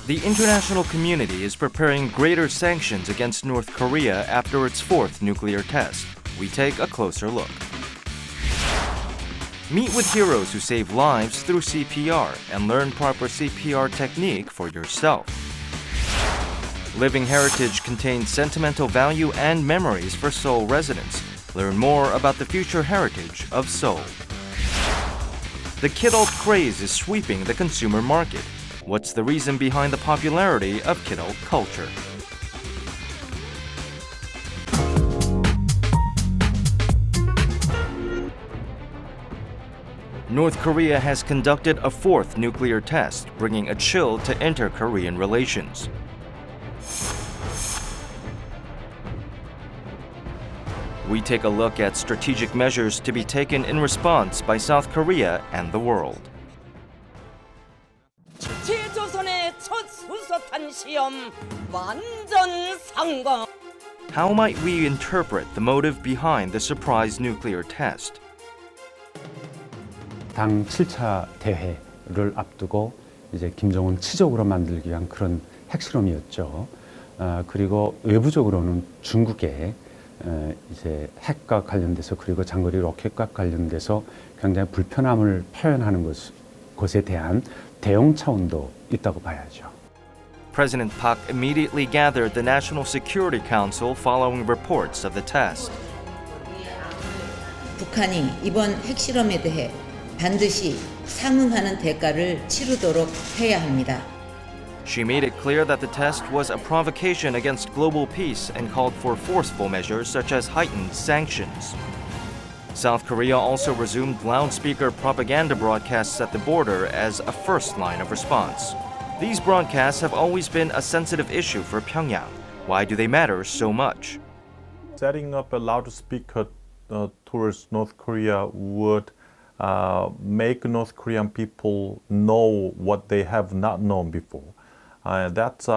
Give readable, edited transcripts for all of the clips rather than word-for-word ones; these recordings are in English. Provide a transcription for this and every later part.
The international community is preparing greater sanctions against North Korea after its fourth nuclear test. We take a closer look. Meet with heroes who save lives through CPR and learn proper CPR technique for yourself. Living heritage contains sentimental value and memories for Seoul residents. Learn more about the future heritage of Seoul. The kidult craze is sweeping the consumer market. What's the reason behind the popularity of kidult culture? North Korea has conducted a fourth nuclear test, bringing a chill to inter-Korean relations. We take a look at strategic measures to be taken in response by South Korea and the world. How might we interpret the motive behind the surprise nuclear test? 당 7차 대회를 앞두고 이제 김정은 치적으로 만들기 위한 그런 핵실험이었죠. 그리고 외부적으로는 중국의 이제 핵과 관련돼서 그리고 장거리 로켓과 관련돼서 굉장히 불편함을 표현하는 것에 대한 대응 차원도 있다고 봐야죠. President Park immediately gathered the National Security Council following reports of the test. 북한이 이번 핵실험에 대해 반드시 상응하는 대가를 치르도록 해야 합니다. She made it clear that the test was a provocation against global peace and called for forceful measures such as heightened sanctions. South Korea also resumed loudspeaker propaganda broadcasts at the border as a first line of response. These broadcasts have always been a sensitive issue for Pyongyang. Why do they matter so much? Setting up a loudspeaker towards North Korea would make North Korean people know what they have not known before. That's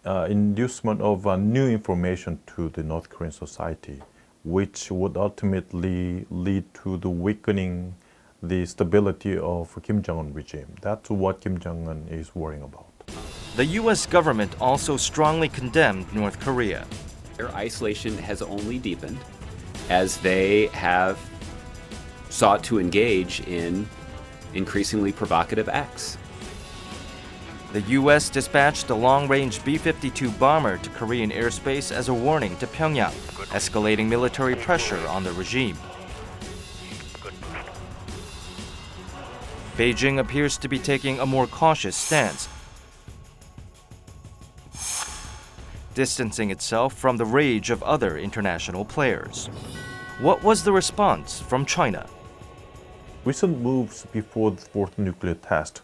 inducement of new information to the North Korean society, which would ultimately lead to the weakening the stability of Kim Jong-un regime. That's what Kim Jong-un is worrying about. The U.S. government also strongly condemned North Korea. Their isolation has only deepened as they have sought to engage in increasingly provocative acts. The U.S. dispatched a long-range B-52 bomber to Korean airspace as a warning to Pyongyang, escalating military pressure on the regime. Beijing appears to be taking a more cautious stance, distancing itself from the rage of other international players. What was the response from China? Recent moves before the fourth nuclear test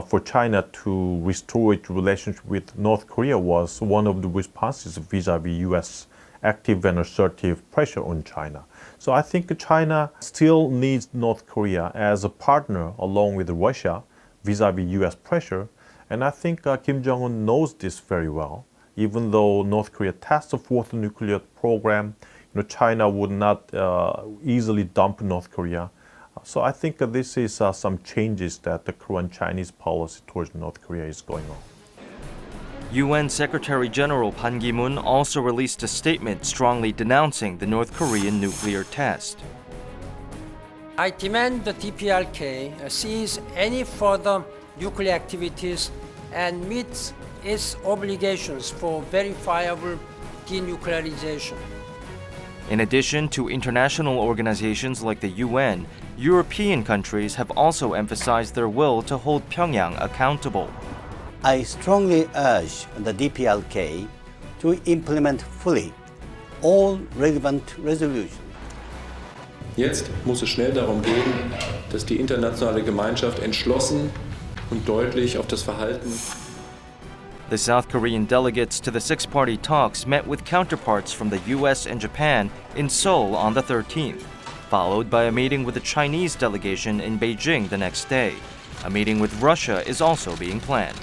for China to restore its relationship with North Korea was one of the responses vis-à-vis U.S. active and assertive pressure on China. So I think China still needs North Korea as a partner along with Russia vis-à-vis U.S. pressure. And I think Kim Jong-un knows this very well. Even though North Korea tests the fourth nuclear program, China would not easily dump North Korea. So I think this is some changes that the current Chinese policy towards North Korea is going on. UN Secretary General Ban Ki-moon also released a statement strongly denouncing the North Korean nuclear test. I demand the DPRK cease any further nuclear activities and meets its obligations for verifiable denuclearization. In addition to international organizations like the UN, European countries have also emphasized their will to hold Pyongyang accountable. I strongly urge the DPRK to implement fully all relevant resolutions. Jetzt muss es schnell darum gehen, dass die internationale Gemeinschaft entschlossen und deutlich auf das Verhalten. The South Korean delegates to the six-party talks met with counterparts from the US and Japan in Seoul on the 13th, followed by a meeting with the Chinese delegation in Beijing the next day. A meeting with Russia is also being planned.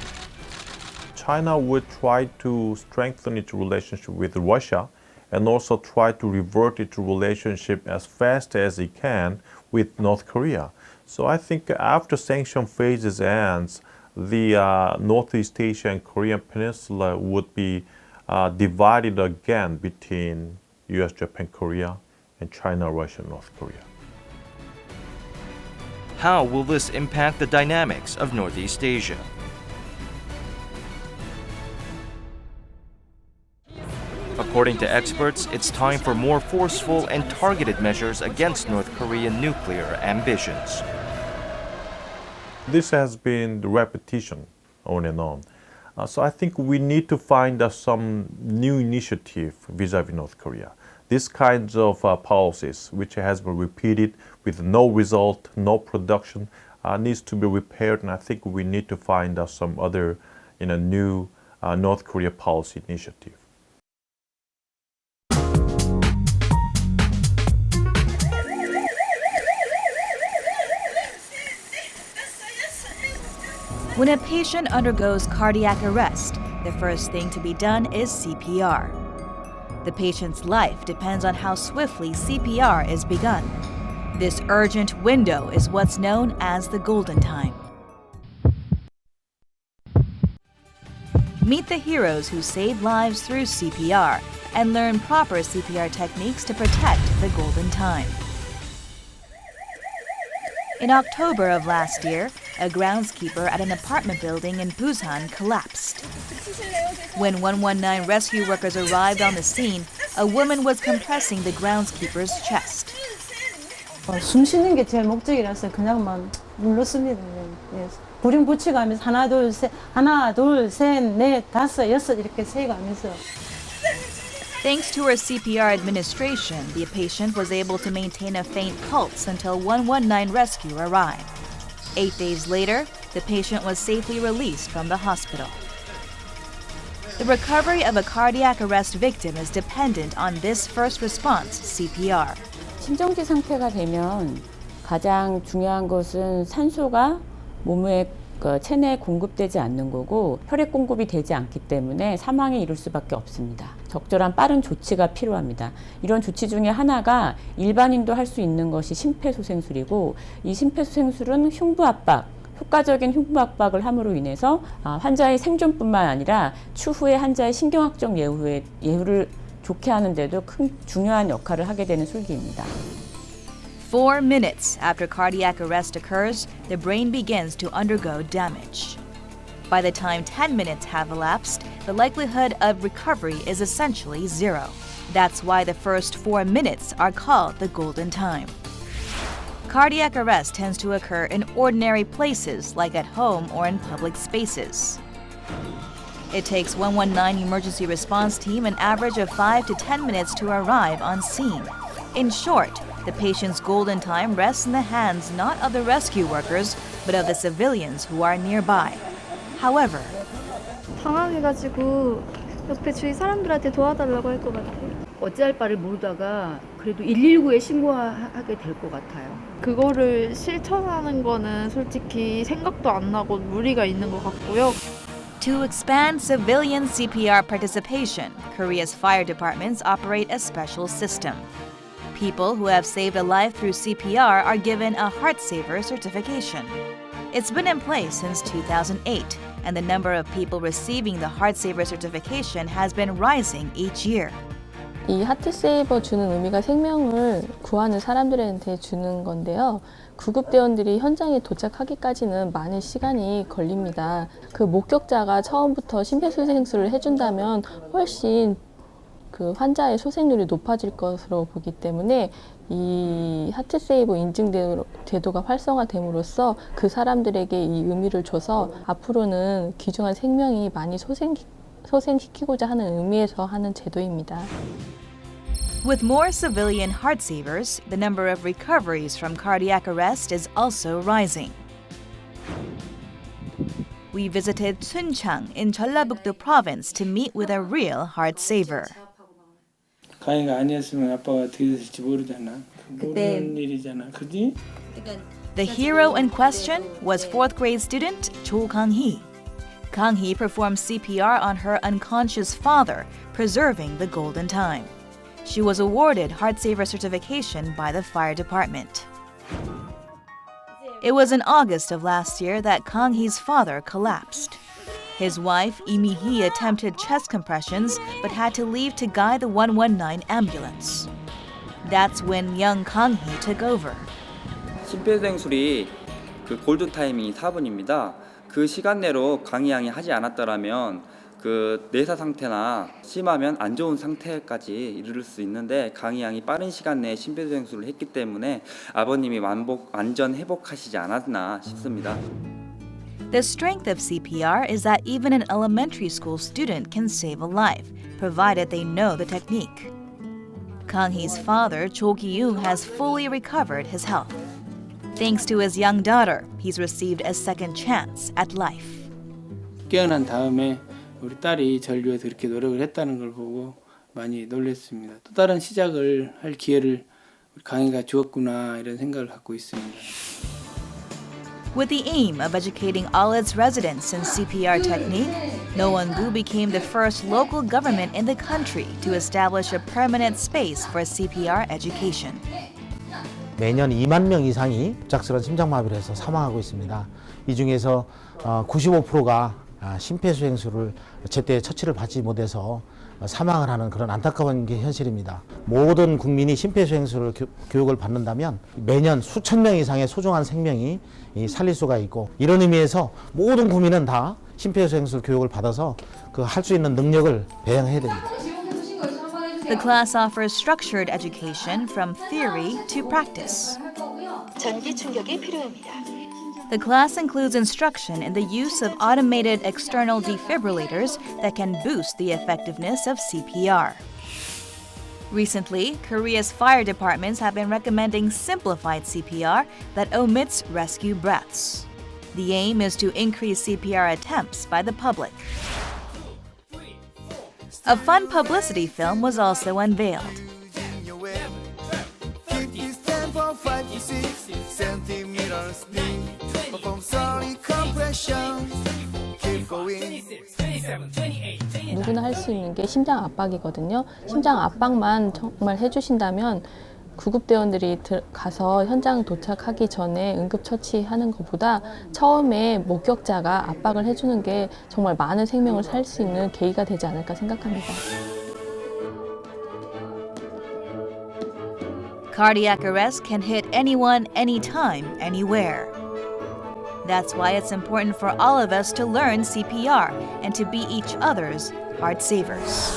China would try to strengthen its relationship with Russia and also try to revert its relationship as fast as it can with North Korea. So I think after sanction phases ends, the Northeast Asia and Korean Peninsula would be divided again between US, Japan, Korea, and China, Russia, North Korea. How will this impact the dynamics of Northeast Asia? According to experts, it's time for more forceful and targeted measures against North Korean nuclear ambitions. This has been the repetition on and on. So I think we need to find some new initiative vis-a-vis North Korea. These kinds of policies, which has been repeated with no result, no production, needs to be repaired, and I think we need to find some other new North Korea policy initiative. When a patient undergoes cardiac arrest, the first thing to be done is CPR. The patient's life depends on how swiftly CPR is begun. This urgent window is what's known as the golden time. Meet the heroes who save lives through CPR and learn proper CPR techniques to protect the golden time. In October of last year, a groundskeeper at an apartment building in Busan collapsed. When 119 rescue workers arrived on the scene, a woman was compressing the groundskeeper's chest. 숨 쉬는 게 제일 목적이라서 그냥만 눌렀습니다. 부림 붙이가면서 하나 둘 셋 넷 다섯 여섯 이렇게 세가면서. Thanks to her CPR administration, the patient was able to maintain a faint pulse until 119 rescue arrived. 8 days later, the patient was safely released from the hospital. The recovery of a cardiac arrest victim is dependent on this first response, CPR. 심정지 상태가 되면 가장 중요한 것은 산소가 몸에 체내에 공급되지 않는 거고 혈액 공급이 되지 않기 때문에 사망에 이를 수밖에 없습니다. 적절한 빠른 조치가 필요합니다. 이런 조치 중에 하나가 일반인도 할 수 있는 것이 심폐소생술이고 이 심폐소생술은 흉부압박, 효과적인 흉부압박을 함으로 인해서 환자의 생존뿐만 아니라 추후에 환자의 신경학적 예후를 좋게 하는 데도 큰 중요한 역할을 하게 되는 술기입니다. 4 minutes after cardiac arrest occurs, the brain begins to undergo damage. By the time 10 minutes have elapsed, the likelihood of recovery is essentially zero. That's why the first 4 minutes are called the golden time. Cardiac arrest tends to occur in ordinary places like at home or in public spaces. It takes 119 emergency response team an average of 5 to 10 minutes to arrive on scene. In short, the patient's golden time rests in the hands not of the rescue workers, but of the civilians who are nearby. However, 당황해가지고 옆에 주위 사람들한테 도와달라고 할 것 같아요. 어찌할 바를 모르다가 그래도 119에 신고하게 될 것 같아요. 그거를 실천하는 거는 솔직히 생각도 안 나고 무리가 있는 것 같고요. to expand civilian CPR participation, Korea's fire departments operate a special system. People who have saved a life through CPR are given a Heart Saver certification. It's been in place since 2008, and the number of people receiving the Heart Saver certification has been rising each year. 이 하트세이버 주는 의미가 생명을 구하는 사람들한테 주는 건데요. 구급대원들이 현장에 도착하기까지는 많은 시간이 걸립니다. 그 목격자가 처음부터 심폐소생술을 해준다면 훨씬 그 환자의 소생률이 높아질 것으로 보기 때문에 이 하트세이버 인증 제도가 활성화됨으로써 그 사람들에게 이 의미를 줘서 앞으로는 귀중한 생명이 많이 소생시키고자 하는 의미에서 하는 제도입니다. With more civilian heart savers, the number of recoveries from cardiac arrest is also rising. We visited Suncheong in Jeollabuk-do province to meet with a real heart saver. 강희가 아니었으면 아빠가 어떻게 됐을지 모르잖아. 모르는 일이잖아, 그지? The hero in question was 4th grade student Cho Kang-hee. Kang-hee performed CPR on her unconscious father, preserving the golden time. She was awarded Heart Saver certification by the fire department. It was in August of last year that Kang Hee's father collapsed. His wife, Lee Mi-hee, attempted chest compressions but had to leave to guide the 119 ambulance. That's when young Kang Hee took over. 심폐소생술이 그 골든 타이밍이 4분입니다. 그 시간 내로 강희양이 하지 않았더라면 그 내사 상태나 심하면 안 좋은 상태까지 이르를 수 있는데 강희양이 빠른 시간 내에 심폐소생술을 했기 때문에 아버님이 완전 회복하시지 않았나 싶습니다. The strength of CPR is that even an elementary school student can save a life, provided they know the technique. Kang Hee's father, Cho Ki-young, has fully recovered his health. Thanks to his young daughter, he's received a second chance at life. 깨어난 다음에 우리 딸이 저를 위해서 그렇게 노력을 했다는 걸 보고 많이 놀랐습니다. 또 다른 시작을 할 기회를 우리 강희가 주었구나 이런 생각을 갖고 있습니다. With the aim of educating all its residents in CPR technique, Nowon-gu became the first local government in the country to establish a permanent space for CPR education. 매년 2만 명 이상이 갑작스러운 심장마비로 해서 사망하고 있습니다. 이 중에서 95%가 심폐소생술을 제때 처치를 받지 못해서 사망을 하는 그런 안타까운 게 현실입니다. 모든 국민이 심폐소생술 교육을 받는다면 매년 수천 명 이상의 소중한 생명이 살릴 수가 있고, 이런 의미에서 모든 국민은 다 심폐소생술 교육을 받아서 그 할 수 있는 능력을 배양해야 됩니다. The class offers structured education from theory to practice. 전기 충격이 필요합니다. The class includes instruction in the use of automated external defibrillators that can boost the effectiveness of CPR. Recently, Korea's fire departments have been recommending simplified CPR that omits rescue breaths. The aim is to increase CPR attempts by the public. A fun publicity film was also unveiled. 누구나 할 수 있는 게 심장 압박이거든요. 심장 압박만 정말 해주신다면 구급대원들이 가서 현장 도착하기 전에 응급처치하는 것보다 처음에 목격자가 압박을 해주는 게 정말 많은 생명을 살 수 있는 계기가 되지 않을까 생각합니다. Cardiac arrest can hit anyone, anytime, anywhere. That's why it's important for all of us to learn CPR and to be each other's heart savers.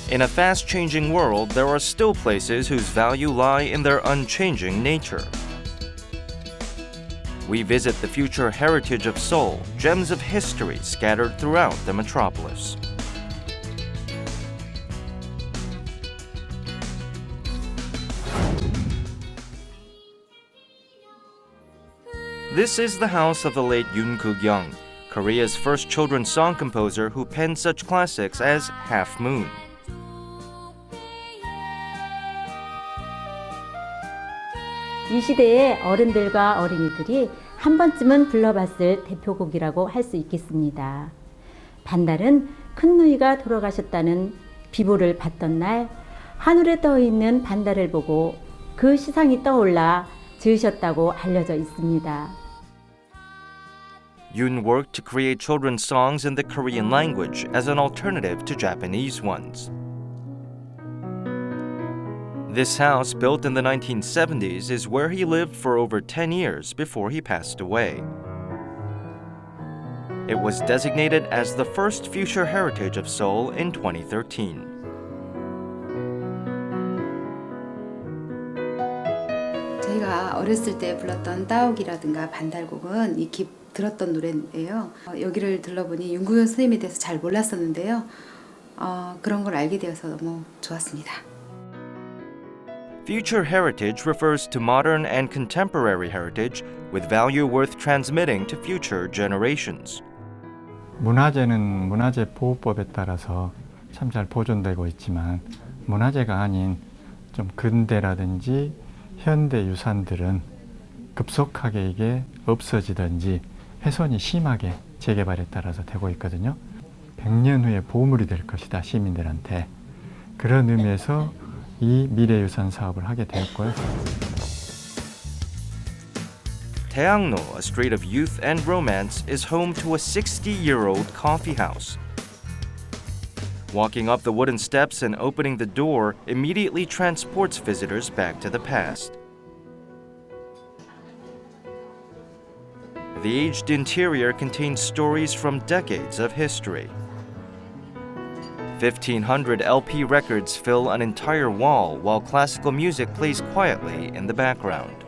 In a fast-changing world, there are still places whose value lie in their unchanging nature. We visit the future heritage of Seoul, gems of history scattered throughout the metropolis. This is the house of the late Yoon Kuk-young, Korea's first children's song composer who penned such classics as Half Moon. 이 시대의 어른들과 어린이들이 한 번쯤은 불러봤을 대표곡이라고 할 수 있겠습니다. 반달은 큰 누이가 돌아가셨다는 비보를 받던 날 하늘에 떠있는 반달을 보고 그 시상이 떠올라 지으셨다고 알려져 있습니다. Yoon worked to create children's songs in the Korean language as an alternative to Japanese ones. This house, built in the 1970s, is where he lived for over 10 years before he passed away. It was designated as the first future heritage of Seoul in 2013. 저희가 어렸을 때 불렀던 따옥이라든가 반달곡은 익히 들었던 노래예요. 여기를 들러보니 윤구현 선생님에 대해서 잘 몰랐었는데요. 그런 걸 알게 되어서 너무 좋았습니다. Future heritage refers to modern and contemporary heritage with value worth transmitting to future generations. 문화재는 문화재 보호법에 따라서 참 잘 보존되고 있지만 문화재가 아닌 좀 근대라든지 현대 유산들은 급속하게 이게 없어지든지 훼손이 심하게 재개발에 따라서 되고 있거든요. 100년 후에 보물이 될 것이다, 시민들한테. 그런 의미에서 이 미래유산 사업을 하게 되었고요. Daeangno, a street of youth and romance, is home to a 60-year-old coffee house. Walking up the wooden steps and opening the door immediately transports visitors back to the past. The aged interior contains stories from decades of history. 1,500 LP records fill an entire wall while classical music plays quietly in the background.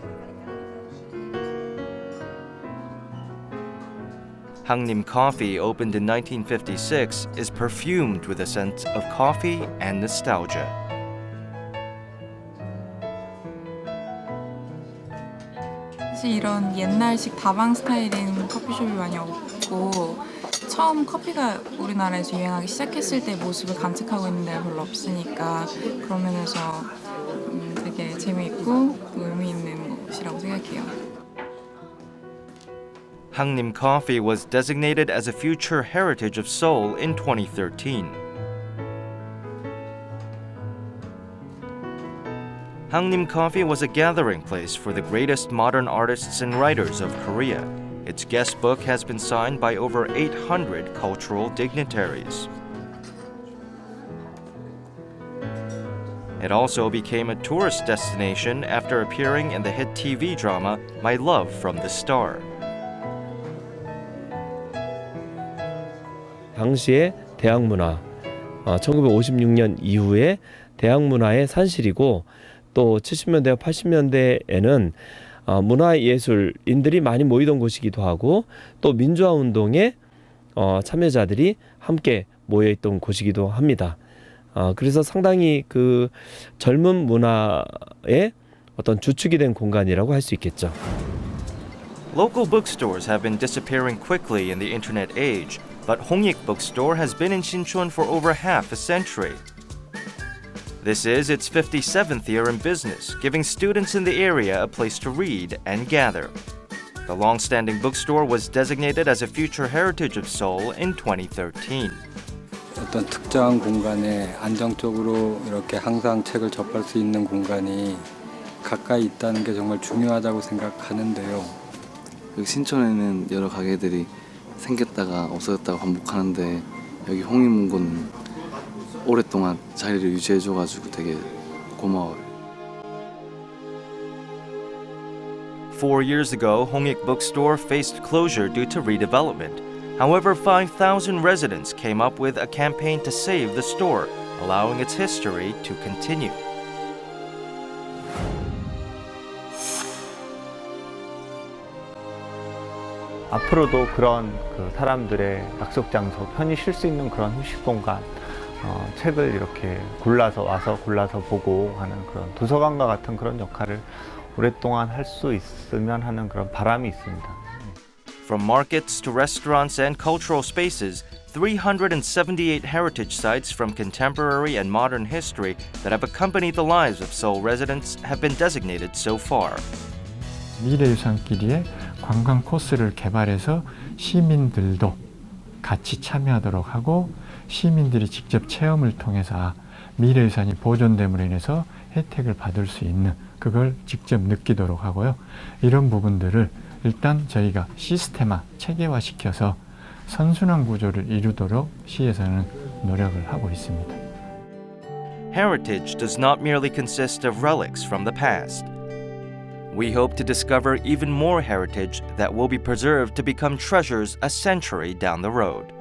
Hangnim Coffee, opened in 1956, is perfumed with a sense of coffee and nostalgia. 사실 이런 옛날식 다방 스타일인 커피숍이 많이 없고 처음 커피가 우리나라에서 유행하기 시작했을 때 모습을 간직하고 있는 데가 별로 없으니까 그런 면에서 되게 재미있고 의미 있는 곳이라고 생각해요. Hangnim Coffee was designated as a future heritage of Seoul in 2013. Hangnim Coffee was a gathering place for the greatest modern artists and writers of Korea. Its guest book has been signed by over 800 cultural dignitaries. It also became a tourist destination after appearing in the hit TV drama My Love from the Star. 당시의 대학 문화, 1956년 이후에 대학 문화의 산실이고 또 70년대와 80년대에는 문화예술인들이 많이 모이던 곳이기도 하고 또 민주화 운동에 참여자들이 함께 모여있던 곳이기도 합니다. 그래서 상당히 그 젊은 문화의 어떤 주축이 된 공간이라고 할 수 있겠죠. Local bookstores have been disappearing quickly in the internet age, but Hongik Bookstore has been in Sinchon for over half a century. This is its 57th year in business, giving students in the area a place to read and gather. The long-standing bookstore was designated as a future heritage of Seoul in 2013. 어떤 특정한 공간에 안정적으로 이렇게 항상 책을 접할 수 있는 공간이 가까이 있다는 게 정말 중요하다고 생각하는데요. 신촌에는 여러 가게들이 생겼다가 없어졌다가 반복하는데 여기 홍익문고는 오랫동안 자리를 유지해줘가지고 되게 고마워요. 4 years ago, Hongik Bookstore faced closure due to redevelopment. However, 5,000 residents came up with a campaign to save the store, allowing its history to continue. 앞으로도 그런 사람들의 약속 장소, 편히 쉴 수 있는 그런 휴식 공간, 책을 이렇게 골라서 보고 하는 그런 도서관과 같은 그런 역할을 오랫동안 할 수 있으면 하는 그런 바람이 있습니다. From markets to restaurants and cultural spaces, 378 heritage sites from contemporary and modern history that have accompanied the lives of Seoul residents have been designated so far. 미래유산길이의 관광 코스를 개발해서 시민들도 같이 참여하도록 하고 시민들이 직접 체험을 통해서 미래유산이 보존됨으로 인해서 혜택을 받을 수 있는 그걸 직접 느끼도록 하고요. 이런 부분들을 일단 저희가 시스템화, 체계화시켜서 선순환 구조를 이루도록 시에서는 노력을 하고 있습니다. Heritage does not merely consist of relics from the past. We hope to discover even more heritage that will be preserved to become treasures a century down the road.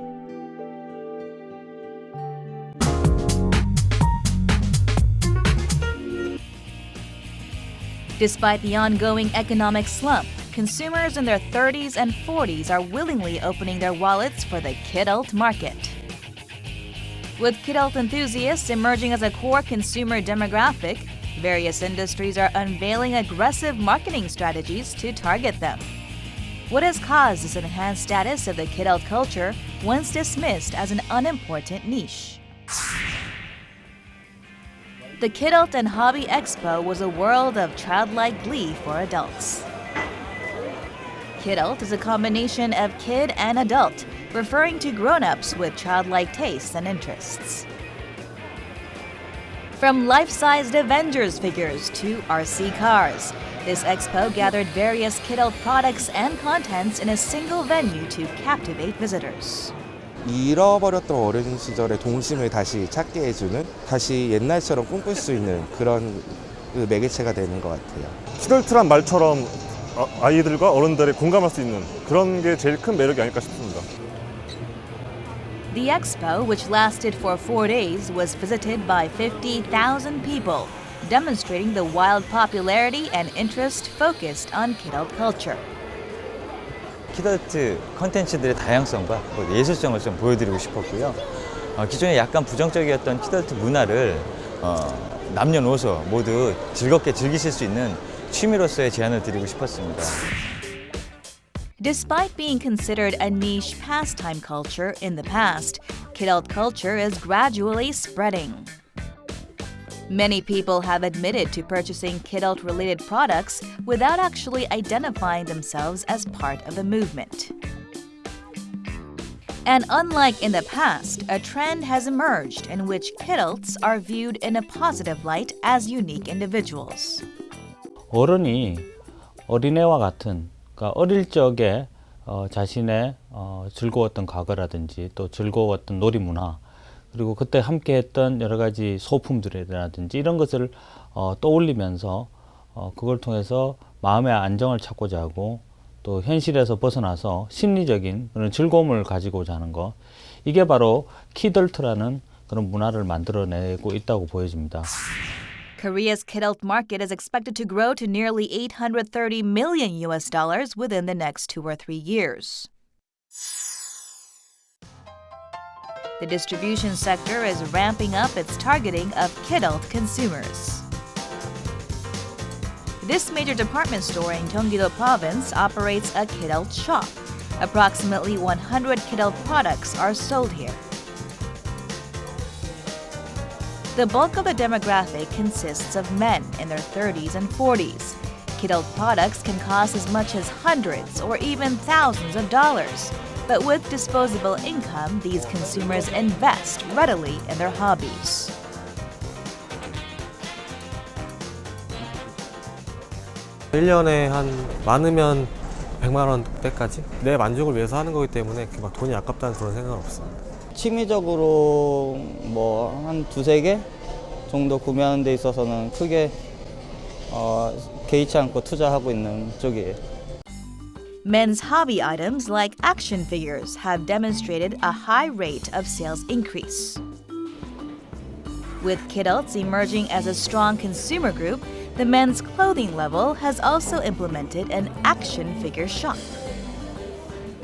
Despite the ongoing economic slump, consumers in their 30s and 40s are willingly opening their wallets for the kidult market. With kidult enthusiasts emerging as a core consumer demographic, various industries are unveiling aggressive marketing strategies to target them. What has caused this enhanced status of the kidult culture, once dismissed as an unimportant niche? The Kidult and Hobby Expo was a world of childlike glee for adults. Kidult is a combination of kid and adult, referring to grown-ups with childlike tastes and interests. From life-sized Avengers figures to RC cars, this expo gathered various kidult products and contents in a single venue to captivate visitors. 잃어버렸던 어린 시절의 동심을 다시 찾게 해주는, 다시 옛날처럼 꿈꿀 수 있는 그런 매개체가 되는 것 같아요. 키덜트란 말처럼 아이들과 어른들이 공감할 수 있는 그런 게 제일 큰 매력이 아닐까 싶습니다. The expo, which lasted for 4 days, was visited by 50,000 people, demonstrating the wild popularity and interest focused on kidult culture. 키덜트 컨텐츠들의 다양성과 예술성을 좀 보여드리고 싶었고요. 기존에 약간 부정적이었던 키덜트 문화를 남녀노소 모두 즐겁게 즐기실 수 있는 취미로서의 제안을 드리고 싶었습니다. Despite being considered a niche pastime culture in the past, kidult culture is gradually spreading. Many people have admitted to purchasing kidult-related products without actually identifying themselves as part of the movement. And unlike in the past, a trend has emerged in which kidults are viewed in a positive light as unique individuals. 어른이 어린애와 같은, 그러니까 어릴 적에 자신의 즐거웠던 과거라든지 또 즐거웠던 놀이문화, 그리고 그때 함께 했던 여러 가지 소품들이라든지 이런 것을 떠올리면서 그걸 통해서 마음의 안정을 찾고자 하고 또 현실에서 벗어나서 심리적인 그런 즐거움을 가지고자 하는 것, 이게 바로 키덜트라는 그런 문화를 만들어내고 있다고 보여집니다. Korea's kidult market is expected to grow to nearly $830 million within the next 2 or 3 years. The distribution sector is ramping up its targeting of kidult consumers. This major department store in Gyeonggi-do province operates a kidult shop. Approximately 100 kidult products are sold here. The bulk of the demographic consists of men in their 30s and 40s. Kidult products can cost as much as hundreds or even thousands of dollars. But with disposable income, these consumers invest readily in their hobbies. (1년에) 한 많으면 100만 원대까지 내 만족을 위해서 하는 거기 때문에 막 돈이 아깝다는 그런 생각은 없습니다. 취미적으로 뭐 한 2-3개 정도 구매하는 데 있어서는 크게 개의치 않고 투자하고 있는 쪽이에요. Men's hobby items like action figures have demonstrated a high rate of sales increase. With kidults emerging as a strong consumer group, the men's clothing level has also implemented an action figure shop.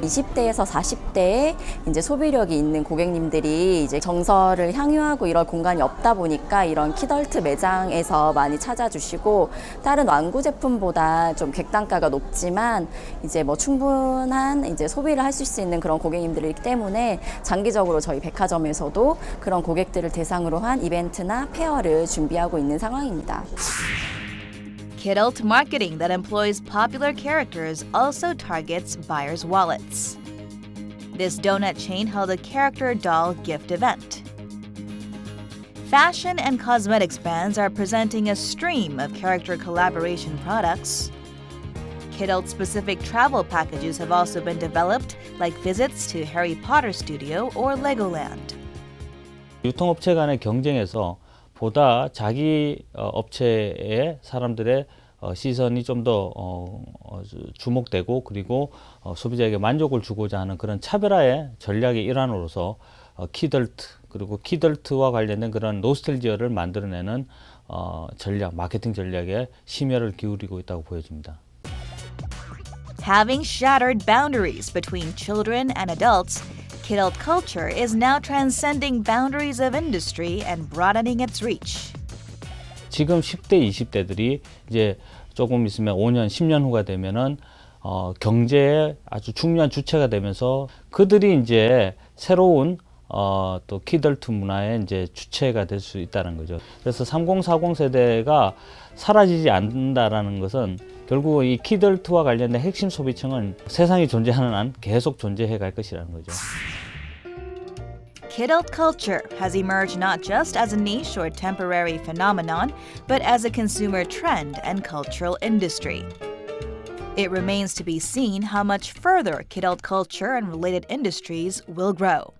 20대에서 40대에 이제 소비력이 있는 고객님들이 이제 정서를 향유하고 이럴 공간이 없다 보니까 이런 키덜트 매장에서 많이 찾아주시고, 다른 완구 제품보다 좀 객단가가 높지만 이제 뭐 충분한 이제 소비를 하실 수 있는 그런 고객님들이기 때문에 장기적으로 저희 백화점에서도 그런 고객들을 대상으로 한 이벤트나 페어를 준비하고 있는 상황입니다. Kidult marketing that employs popular characters also targets buyers' wallets. This donut chain held a character doll gift event. Fashion and cosmetics brands are presenting a stream of character collaboration products. Kidult-specific travel packages have also been developed, like visits to Harry Potter Studio or Legoland. 유통업체 간의 경쟁에서 보다 자기 업체의 사람들의 시선이 좀 더 주목되고, 그리고 소비자에게 만족을 주고자 하는 그런 차별화의 전략의 일환으로서 키덜트, 그리고 키덜트와 관련된 그런 노스텔지어를 만들어내는 전략, 마케팅 전략에 심혈을 기울이고 있다고 보여집니다. Having shattered boundaries between children and adults, kidult culture is now transcending boundaries of industry and broadening its reach. 지금 10대, 20대들이 이제 조금 있으면 5년, 10년 후가 되면은 경제의 아주 중요한 주체가 되면서 그들이 이제 새로운 또 키덜트 문화의 이제 주체가 될 수 있다는 거죠. 그래서 30, 40 세대가 사라지지 않는다라는 것은 결국 이 키덜트와 관련된 핵심 소비층은 세상이 존재하는 한 계속 존재해 갈 것이라는 거죠. Kidult culture has emerged not just as a niche or temporary phenomenon, but as a consumer trend and cultural industry. It remains to be seen how much further kidult culture and related industries will grow.